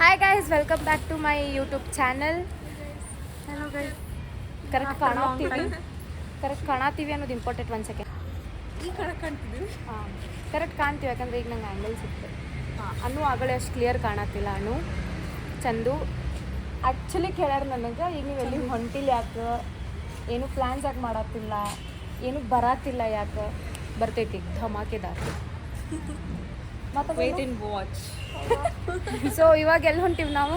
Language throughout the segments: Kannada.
Hi guys, welcome back to my YouTube channel. Hello guys. Correct ಕಾಣತ್ತೀವಿ ಅನ್ನೋದು ಇಂಪಾರ್ಟೆಂಟ್. 1 ಸೆಕೆಂಡ್. ಈ ಕರೆಕ್ಟ್ ಕಾಣ್ತಿದ್ದೀವಿ. ಕರೆಕ್ಟ್ ಕಾಣ್ತೀವಿ ಯಾಕಂದ್ರೆ ಈಗ ನಂಗೆ ಆ್ಯಂಗಲ್ ಸಿಕ್ತು. ಅನ್ನು ಆಗಲೇ ಅಷ್ಟು ಕ್ಲಿಯರ್ ಕಾಣತ್ತಿಲ್ಲ. ಅನ್ನು ಚಂದು ಆ್ಯಕ್ಚುಲಿ ಕೇಳ್ಯಾರ ನನಗೆ, ಈಗ ನೀವು ಎಲ್ಲಿ ಹೊಂಟಿಲ್ಲ ಯಾಕೆ, ಏನು ಪ್ಲ್ಯಾನ್ಸ್ ಯಾಕೆ ಮಾಡತ್ತಿಲ್ಲ, ಏನು ಬರತ್ತಿಲ್ಲ ಯಾಕೆ, ಬರ್ತೈತಿ ಧಮಾಕೆದಾರ್. ಮತ್ತೆ ವೇಟ್ ಅಂಡ್ ವಾಚ್. ಸೊ ಇವಾಗ ಎಲ್ಲಿ ಹೊಂಟಿವಿ ನಾವು?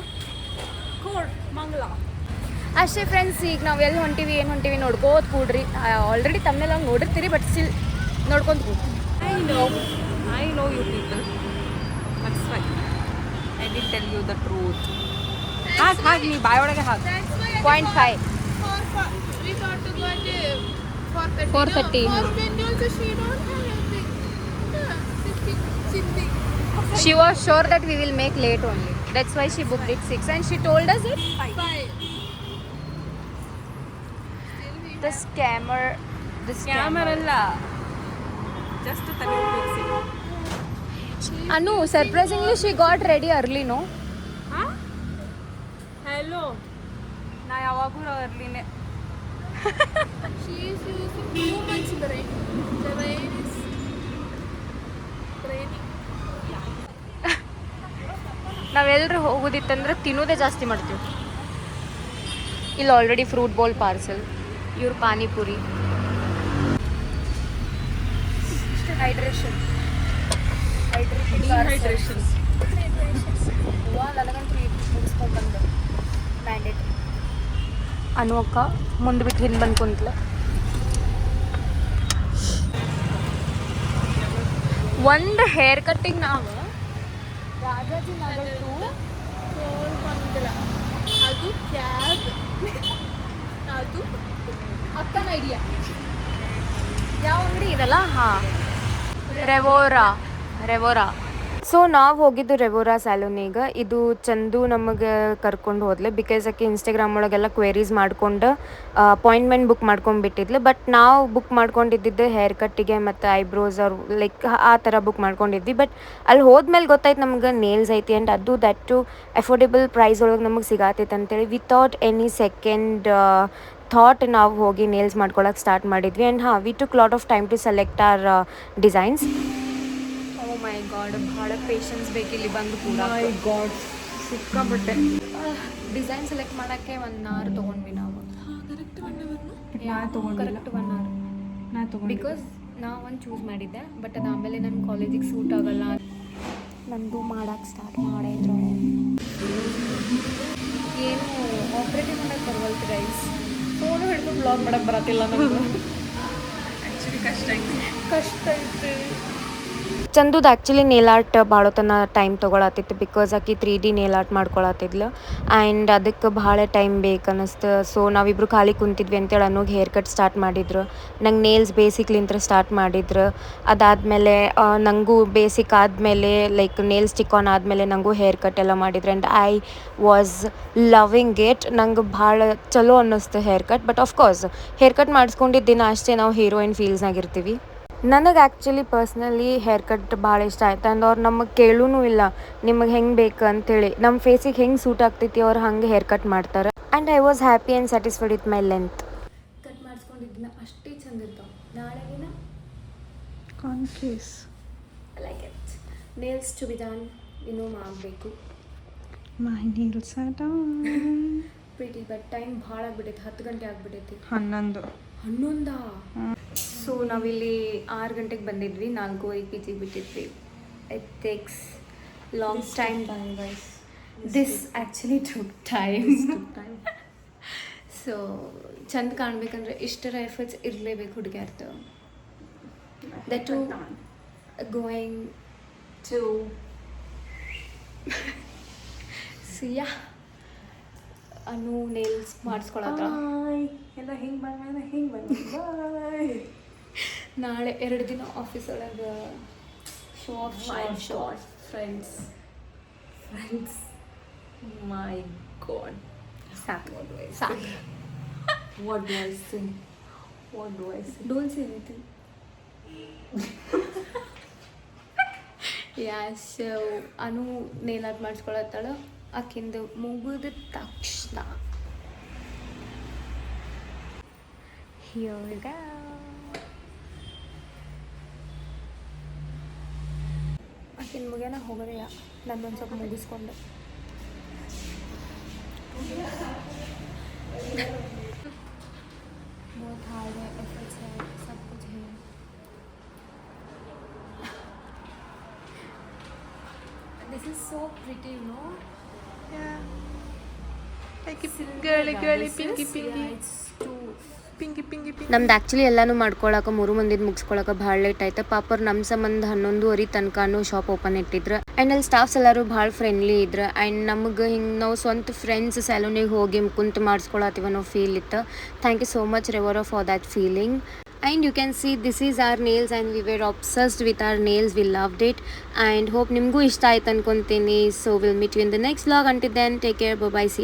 ಮಂಗ್ಲ. ಅಷ್ಟೇ ಫ್ರೆಂಡ್ಸ್, ಈಗ ನಾವು ಎಲ್ಲಿ ಹೊಂಟಿವಿ ಏನು ಹೊಂಟಿವಿ ನೋಡ್ಕೋತ ಕೂಡ್ರಿ. ಆಲ್ರೆಡಿ ತಮ್ಮನೆಲ್ಲ ನೋಡಿರ್ತೀರಿ, ಬಟ್ ಸ್ಟಿಲ್ ನೋಡ್ಕೊಂತ ಕೂಡ್ರಿ. I know you people. That's why I did tell you the truth. ಹಾಗೆ ನೀ ಬಾಯೊಳಗೆ ಹಾಕಿ. 0.5. We got to go at 4:30. 4:30. When also she don't have anything. Sindhi. She was sure that we will make late only. That's why she booked it 6 and she told us it 5. the scammer. Camera ಅಲ್ಲ, ಜಸ್ಟ್ ತಲೆ ಉಪಯೋಗಿಸಿ. Anu, surprisingly she got ready early, no? Hello, ನಾ ಯಾವಾಗೂ ಅರ್ಲಿನೇ. She is using too much brain. The brain is draining. ನಾವೆಲ್ಲರೂ ಹೋಗೋದಿತ್ತಂದ್ರೆ ತಿನ್ನೋದೇ ಜಾಸ್ತಿ ಮಾಡ್ತೀವಿ. ಇಲ್ಲಿ ಆಲ್ರೆಡಿ ಫ್ರೂಟ್ ಬೌಲ್ ಪಾರ್ಸಲ್, ಇವ್ರು ಪಾನಿಪುರಿ. Hydration dehydration. ನನಗಂತೂ ಮುಗಿಸ್ಕೊಂಡ್ಬಂದು ಮ್ಯಾಂಡೇಟ್. ಅನು ಅಕ್ಕ ಮುಂದೆ ಬಿಟ್ಟು ಹಿಂದೆ ಬಂದು ಕುಂತ್ಲ. ಒಂದು ಹೇರ್ ಕಟ್ಟಿಂಗ್ ನಾವು ರಾಜಾಜಿ ನಗರದ್ದು ಮಂಗಲ. ಅದು ಕ್ಯಾಬ್. ಅದು ಅಕ್ಕನ ಐಡಿಯಾ. ಯಾವ ಅಂಗಡಿ ಇದಲ್ಲ? ಹಾಂ, ರೆವೋರಾ. ಸೊ ನಾವು ಹೋಗಿದ್ದು ರೆವೋರಾ ಸ್ಯಾಲೂನಿಗೆ. ಇದು ಚಂದು ನಮಗೆ ಕರ್ಕೊಂಡು ಹೋದ್ಲು, ಬಿಕಾಸ್ ಆಕೆ ಇನ್ಸ್ಟಾಗ್ರಾಮ್ ಒಳಗೆಲ್ಲ ಕ್ವೆರೀಸ್ ಮಾಡ್ಕೊಂಡು ಅಪಾಯಿಂಟ್ಮೆಂಟ್ ಬುಕ್ ಮಾಡ್ಕೊಂಡ್ಬಿಟ್ಟಿದ್ಲು. ಬಟ್ ನಾವು ಬುಕ್ ಮಾಡ್ಕೊಂಡಿದ್ದು ಹೇರ್ ಕಟ್ಟಿಗೆ ಮತ್ತು ಐಬ್ರೋಸ್ ಅವ್ರು ಲೈಕ್ ಆ ಥರ ಬುಕ್ ಮಾಡ್ಕೊಂಡಿದ್ವಿ. ಬಟ್ ಅಲ್ಲಿ ಹೋದ್ಮೇಲೆ ಗೊತ್ತಾಯ್ತು ನಮ್ಗೆ ನೇಲ್ಸ್ ಐತಿ ಆ್ಯಂಡ್ ಅದು ದಟ್ ಟು ಅಫೋರ್ಡೆಬಲ್ ಪ್ರೈಸ್ ಒಳಗೆ ನಮಗೆ ಸಿಗತ್ತೈತೆ ಅಂತೇಳಿ ವಿತೌಟ್ ಎನಿ ಸೆಕೆಂಡ್ ಥಾಟ್ ನಾವು ಹೋಗಿ ನೇಲ್ಸ್ ಮಾಡ್ಕೊಳಕ್ಕೆ ಸ್ಟಾರ್ಟ್ ಮಾಡಿದ್ವಿ. And we took lot of time to select our designs. Oh my god, ಭಾಳ ಪೇಷನ್ಸ್ ಬೇಕಿಲ್ಲಿ ಬಂದು ಕೂಡ. ಮೈ ಗಾಡ್, ಸಿಕ್ಕಾಬಿಟ್ಟೆ. ಡಿಸೈನ್ ಸೆಲೆಕ್ಟ್ ಮಾಡೋಕ್ಕೆ 1 hour ತೊಗೊಂಡ್ವಿ ನಾವು. Correct 1 hour. Correct 1 hour. Because ನಾ ಒಂದು ಚೂಸ್ ಮಾಡಿದ್ದೆ, ಬಟ್ ಅದು ಆಮೇಲೆ ನನ್ನ ಕಾಲೇಜಿಗೆ ಸೂಟ್ ಆಗಲ್ಲ. ನಂದು ಮಾಡೋಕ್ಕೆ ಸ್ಟಾರ್ಟ್ ಮಾಡಿದ್ರು. ಏನು ಆಪ್ರೇಟಿವ್ ಮಾಡೋಕ್ಕೆ ಬರವಲ್ತು ಗೈಸ್. ಫೋನು ಹಿಡ್ಕೊಂಡು ಬ್ಲಾಗ್ ಮಾಡೋಕ್ಕೆ ಬರತ್ತಿಲ್ಲ ನನಗೆ. ಆ್ಯಕ್ಚುಲಿ ಕಷ್ಟ ಐತೆ. ಚಂದುದು ಆ್ಯಕ್ಚುಲಿ ನೇಲ್ ಆರ್ಟ್ ಭಾಳ ತನ ಟೈಮ್ ತೊಗೊಳತ್ತಿತ್ತು, ಬಿಕಾಸ್ ಆಕಿ 3D ನೇಲ್ ಆರ್ಟ್ ಮಾಡ್ಕೊಳತ್ತಿದ್ಲು ಆ್ಯಂಡ್ ಅದಕ್ಕೆ ಭಾಳ ಟೈಮ್ ಬೇಕು ಅನ್ನಿಸ್ತು. ಸೊ ನಾವಿಬ್ಬರು ಖಾಲಿ ಕುಂತಿದ್ವಿ ಅಂತೇಳಿ ಅನ್ನೋಗಿ ಹೇರ್ ಕಟ್ ಸ್ಟಾರ್ಟ್ ಮಾಡಿದ್ರು. ನಂಗೆ ನೇಲ್ಸ್ ಬೇಸಿಕ್ಲಿಂತ ಸ್ಟಾರ್ಟ್ ಮಾಡಿದ್ರು. ಅದಾದಮೇಲೆ ನನಗೂ ಬೇಸಿಕ್ ಆದಮೇಲೆ ಲೈಕ್ ನೇಲ್ ಸ್ಟಿಕ್ ಆನ್ ಆದಮೇಲೆ ನನಗೂ ಹೇರ್ ಕಟ್ ಎಲ್ಲ ಮಾಡಿದ್ರು. And I was loving it. ನಂಗೆ ಭಾಳ ಚಲೋ ಅನ್ನಿಸ್ತು haircut. But of course haircut ಮಾಡಿಸ್ಕೊಂಡಿದ್ದ ದಿನ ಅಷ್ಟೇ ನಾವು ಹೀರೋಯಿನ್ ಫೀಲ್ಸ್ನಾಗಿರ್ತೀವಿ. ನನಗೆ ಆ್ಯಕ್ಚುಲಿ ಪರ್ಸ್ನಲಿ ಹೇರ್ ಕಟ್ ಭಾಳ ಇಷ್ಟ ಆಯ್ತು. ಆ್ಯಂಡ್ ಅವ್ರು ನಮಗೆ ಕೇಳೂ ಇಲ್ಲ ನಿಮಗೆ ಹೆಂಗೆ ಬೇಕು ಅಂಥೇಳಿ. ನಮ್ಮ ಫೇಸಿಗೆ ಹೆಂಗೆ ಸೂಟ್ ಆಗ್ತೈತಿ ಅವ್ರು ಹಂಗೆ ಹೇರ್ ಕಟ್ ಮಾಡ್ತಾರೆ. And I was happy and satisfied with my length. Cut ಮಾಡಿಸ್ಕೊಂಡಿದ್ದಿನ ಅಷ್ಟೇ ಚಂದ ಇರ್ತಾವೆ. ನಾಳೆ ದಿನ confuse like it. Nails to be done, ಇನ್ನೂ ಮಾಡಬೇಕು. My nails are done. Pretty but time ಭಾಳ ಆಗ್ಬಿಟ್ಟೈತಿ. 10 ಗಂಟೆ ಆಗ್ಬಿಟ್ಟೈತಿ. 11. ಸೊ ನಾವಿಲ್ಲಿ 6 ಗಂಟೆಗೆ ಬಂದಿದ್ವಿ, 4:15 ಪಿ ಜಿಗೆ ಬಿಟ್ಟಿದ್ವಿ. It takes long time. This actually took time. So ಚಂದ ಕಾಣ್ಬೇಕಂದ್ರೆ ಇಷ್ಟರ ಎಫರ್ಟ್ಸ್ ಇರಲೇಬೇಕು ಹುಡುಗಿಯರ್ದು. ದಟ್ ಟು ಗೋಯಿಂಗ್ ಟು ಸಿಯಾ ಅನು ನೇಲ್ಸ್ ಮಾಡಿಸ್ಕೊಳತ್ರ. ಎಲ್ಲ ಹಿಂಗೆ ಬಾಯ್. ನಾಳೆ 2 ದಿನ ಆಫೀಸ್ ಒಳಗೆ show off friends. My god, ಸಾಕು. What do I say? Don't say anything. Yeah, so Anu nail art ಮಾಡಿಸ್ಕೊಳತ್ತಾಳ. ಆಕಿಂದು ಮುಗಿದ ತಕ್ಷಣ ಆಕಿನ ಮುಗಿಯನ ಹೋಗೋದೆಯಾ ನನ್ನೊಂದು ಸ್ವಲ್ಪ ಮುಗಿಸ್ಕೊಂಡು बहुत हार्ड है एफर्ट्स है सब कुछ है this is so pretty you know Like girly, pinky. it's too Pinky. ನಮ್ದು ಆ್ಯಕ್ಚುಲಿ ಎಲ್ಲನೂ ಮಾಡ್ಕೊಳಕ್ಕೆ 3 ಮಂದಿದು ಮುಗಿಸ್ಕೊಳಕ್ಕೆ ಭಾಳ ಲೇಟ್ ಆಯ್ತು ಪಾಪರ್ ನಮ್ಮ ಸಂಬಂಧ 11:30 ತನಕನೂ ಶಾಪ್ ಓಪನ್ ಇಟ್ಟಿದ್ರು ಆ್ಯಂಡ್ ಅಲ್ಲಿ ಸ್ಟಾಫ್ಸ್ ಎಲ್ಲರೂ ಭಾಳ ಫ್ರೆಂಡ್ಲಿ ಇದ್ರು ಆ್ಯಂಡ್ ನಮಗೆ ಹಿಂಗೆ ನಾವು ಸ್ವಂತ ಫ್ರೆಂಡ್ಸ್ ಸಲೂನಿಗೆ ಹೋಗಿ ಕುಂತು ಮಾಡಿಸ್ಕೊಳತ್ತೀವಿ ಅನ್ನೋ ಫೀಲ್ ಇತ್ತು ಥ್ಯಾಂಕ್ ಯು ಸೋ ಮಚ್ ರೆವರೋ for that feeling and you can see this is our nails and we were obsessed with our nails we loved it and hope nimgu ishta aaytu ankonತೀನಿ so we'll meet you in the next vlog until then take care bye bye see ya